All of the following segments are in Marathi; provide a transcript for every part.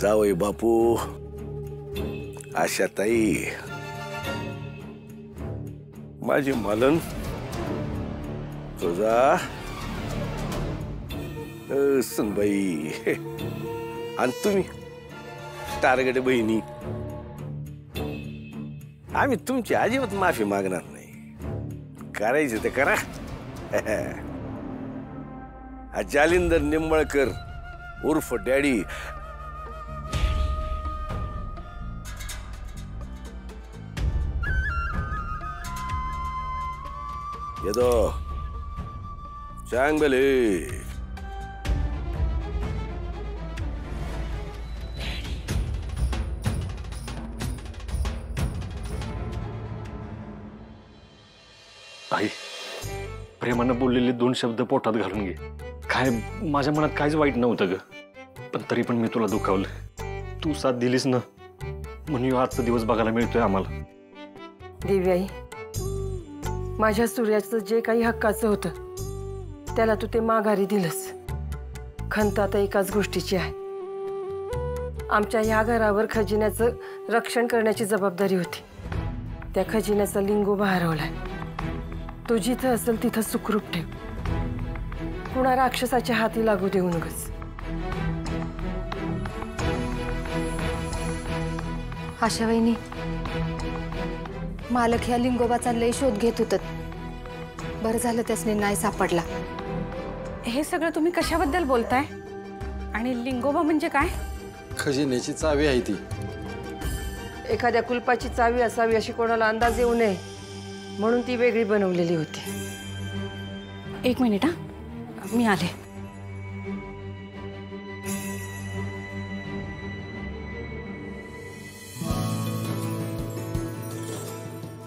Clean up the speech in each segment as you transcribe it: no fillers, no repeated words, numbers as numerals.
जावई बापू, आशाताई, माझी मालन, तुझा सुनबाई आणि तुम्ही टारगडे बहिणी, आम्ही तुमची अजिबात माफी मागणार नाही. करायचं ते करा. जालिंदर निंबळकर उर्फ डॅडी येतो चांगले. आई, प्रेमानं बोललेले 2 शब्द पोटात घालून घे. काय माझ्या मनात काहीच वाईट नव्हतं ग, पण तरी पण मी तुला दुखावलं. तू साथ दिलीस ना, म्हणून आजचा दिवस बघायला मिळतोय आम्हाला. देवी, माझ्या सूर्याचं जे काही हक्काचं होतं त्याला तू ते माघारी दिलंस. खंत आता एकाच गोष्टीची आहे. आमच्या ह्या घरावर खजिन्याचं रक्षण करण्याची जबाबदारी होती. त्या खजिन्याचा लिंगोबा हरवलाय. तो जिथं असेल तिथं सुखरूप ठेव. कुणा राक्षसाच्या हाती लागू देऊ नकोस. आशा वहिनी, मालक ह्या लिंगोबाचा लय शोध घेत होत. बरं झालं त्यासने नाही सापडला. हे सगळं तुम्ही कशाबद्दल बोलताय? आणि लिंगोबा म्हणजे काय? खजिन्याची चावी आहे ती. एखाद्या कुलपाची चावी असावी अशी कोणाला अंदाज येऊ नये म्हणून ती वेगळी बनवलेली होती. 1 मिनिट, मी आले.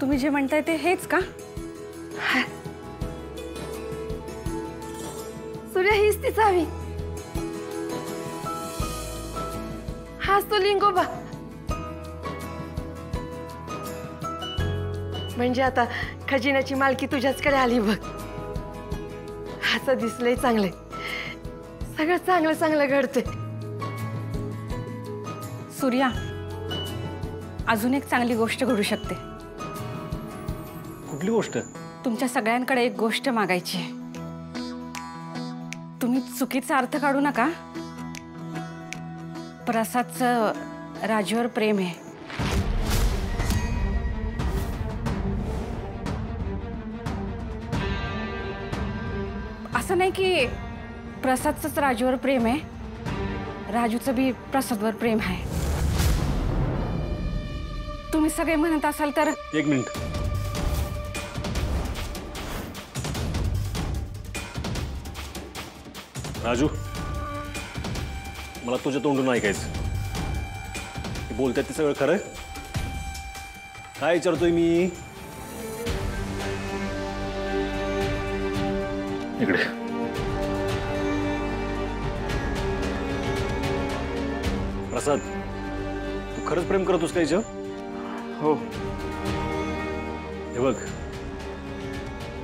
तुम्ही जे म्हणताय ते हेच का? सूर्या, हीच ती चावी. हाच तो लिंगोबा. म्हणजे आता खजिन्याची मालकी तुझ्याचकडे आली बघ. असं दिसलंय चांगलंय. सगळं चांगलं चांगलं घडतंय. सूर्या, अजून एक चांगली गोष्ट घडू शकते. कुठली गोष्ट? तुमच्या सगळ्यांकडे एक गोष्ट मागायची आहे. तुम्ही चुकीचा अर्थ काढू नका. प्रसादचं राजूवर प्रेम आहे. असं नाही की प्रसादचंच राजूवर प्रेम आहे, राजूचं बी प्रसादवर प्रेम आहे. तुम्ही सगळे म्हणत असाल तर. 1 मिनिट. राजू, मला तुझ्या तोंडून ऐकायचं. बोलतात ते सगळं खरं? काय विचारतोय मी? इकडे. प्रसाद, तू खरंच प्रेम करतोस का हिच्यावर? हो. हे बघ,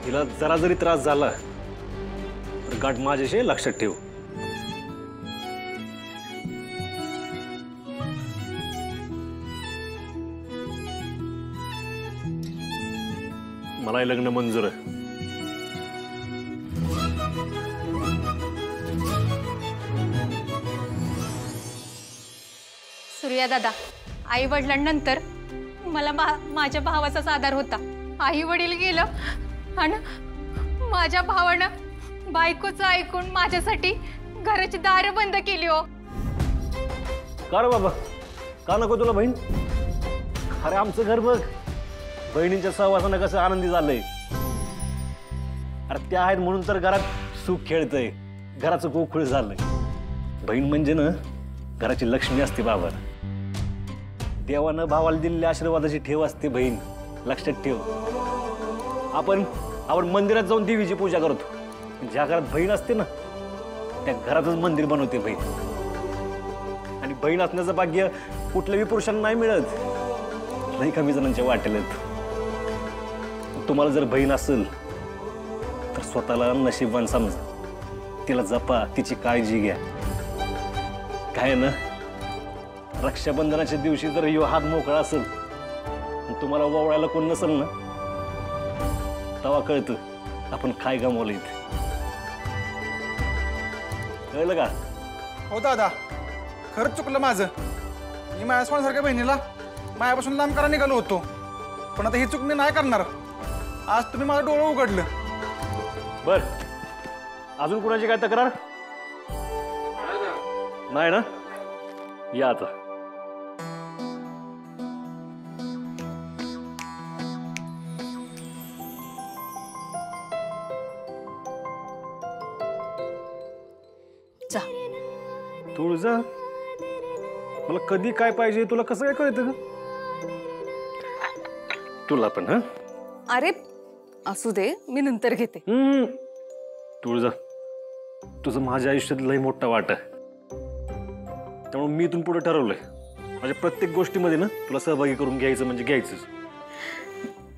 तिला जरा जरी त्रास झाला तर गाठ माझ्याशी लक्षात ठेव. मला हे लग्न मंजूर आहे. सूर्या दादा, आई वडिलांनंतर मला माझ्या भावाचाच आधार होता. आई वडील गेलं आणि माझ्या भावानं बायकोचं ऐकून माझ्यासाठी घराची दारं बंद केली. हो का रे बाबा, का नको तुला बहीण? अरे आमचं घर बघ, बहिणींच्या सहवासानं कसं आनंदी झालंय. अरे त्या आहेत म्हणून तर घरात सुख खेळतंय, घराचं गोकुळ झालंय. बहीण म्हणजे ना घराची लक्ष्मी असते बाबा. देवानं भावाला दिलेल्या आशीर्वादाची ठेव असते बहीण, लक्षात ठेव. आपण मंदिरात जाऊन देवीची पूजा करतो. ज्या घरात बहीण असते ना त्या घरातच मंदिर बनवते बहीण. आणि बहीण असण्याचं भाग्य कुठल्याही पुरुषांना नाही मिळत, नाही कमी जणांच्या वाटेल. तुम्हाला जर बहीण असेल तर स्वतःला नशीबवान समजा, तिला जपा, तिची काळजी घ्या. काय ना, रक्षाबंधनाच्या दिवशी जर यो हात मोकळा असेल आणि तुम्हाला ओवाळायला कोण नसेल ना, तेव्हा कळतं आपण काय गमावलं इथे. कळलं का? हो दादा, खरंच चुकलं माझं. मी माझ्या स्वानसारख्या बहिणीला मायापासून लांब करा निघालो होतो, पण आता ही चूक मी नाही करणार. आज तुम्ही माझं डोळं उघडलं. बर, अजून कुणाची काय तक्रार नाही ना? या आता. जा. तुळजा, मला कधी काय पाहिजे तुला कसं काय कळतं ग? तुला पण हा? अरे असू दे, मी नंतर घेते. तुळजा, तुझं माझ्या आयुष्यात लय मोठा वाटा आहे. त्यामुळे मी इथून पुढे ठरवलंय माझ्या प्रत्येक गोष्टीमध्ये ना तुला सहभागी करून घ्यायचं म्हणजे घ्यायचंच.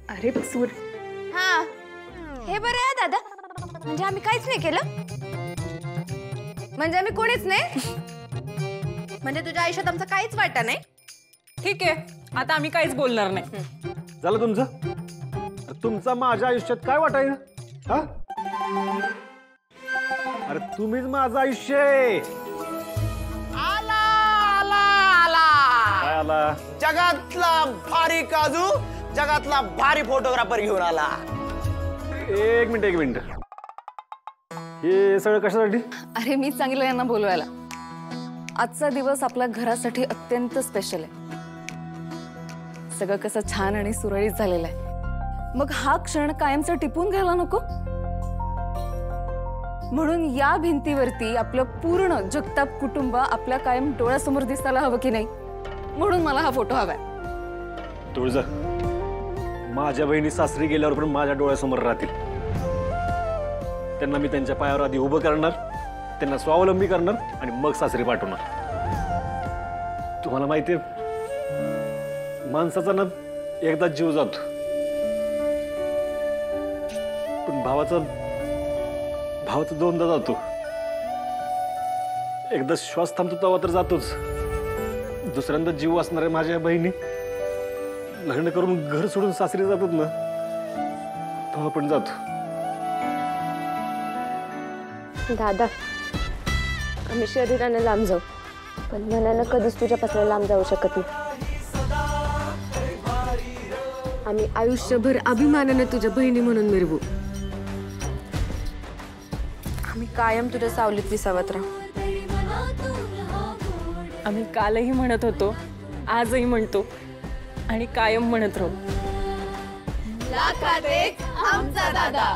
अरे सूर, हा हे बरं आहे दादा, म्हणजे आम्ही काहीच नाही केलं. म्हणजे आम्ही कोणीच नाही, म्हणजे तुझ्या आयुष्यात आमचा काहीच वाटा नाही. ठीक आहे, आता आम्ही काहीच बोलणार नाही. झालं तुमचं? तुमचा माझ्या आयुष्यात काय वाटाय? हा? अरे तुम्हीच माझं आयुष्य आहे. काय आला? जगातला भारी काजू, जगातला भारी फोटोग्राफर घेऊन आला. एक मिनिट. हे सगळं कशासाठी? अरे मी सांगितलं यांना बोलवायला. आजचा दिवस आपल्या घरासाठी अत्यंत स्पेशल आहे. सगळं कसं छान आणि सुरळीत झालेलं आहे. मग हा क्षण कायमचा टिपून घ्यायला नको, म्हणून या भिंतीवरती आपलं पूर्ण जगताप कुटुंब आपल्या कायम डोळ्यासमोर दिसायला हवं की नाही, म्हणून मला हा फोटो हवाय. तुळजा, माझ्या बहिणी सासरी गेल्यावर पण माझ्या डोळ्यासमोर राहतील. त्यांना मी त्यांच्या पायावर आधी उभं करणार, त्यांना स्वावलंबी करणार आणि मग सासरी पाठवणार. तुम्हाला माहितीये, माणसाचा ना एकदा जीव जातो, पण भावाचा दोनदा जातो. एकदा श्वास थांबतो तेव्हा तर जातोच. दुसऱ्यांदा जीव असणाऱ्या माझ्या बहिणी लग्न करून घर सोडून सासरी जातात ना, तेव्हा पण जातो. दादा, आम्ही शरीराने लांब जाऊ, पण मनानं कधीच तुझ्यापासून लांब जाऊ शकत नाही. आम्ही आयुष्यभर अभिमानाने तुझ्या बहिणी म्हणून मिरवू. आम्ही कायम तुझ्या सावलीत विसावत राहू. आम्ही कालही म्हणत होतो, आजही म्हणतो आणि कायम म्हणत राहू. लाखात एक आमचा दादा.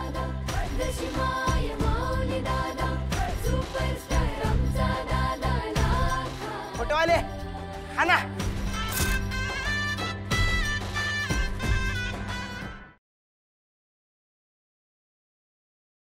फोटोवाले हा ना,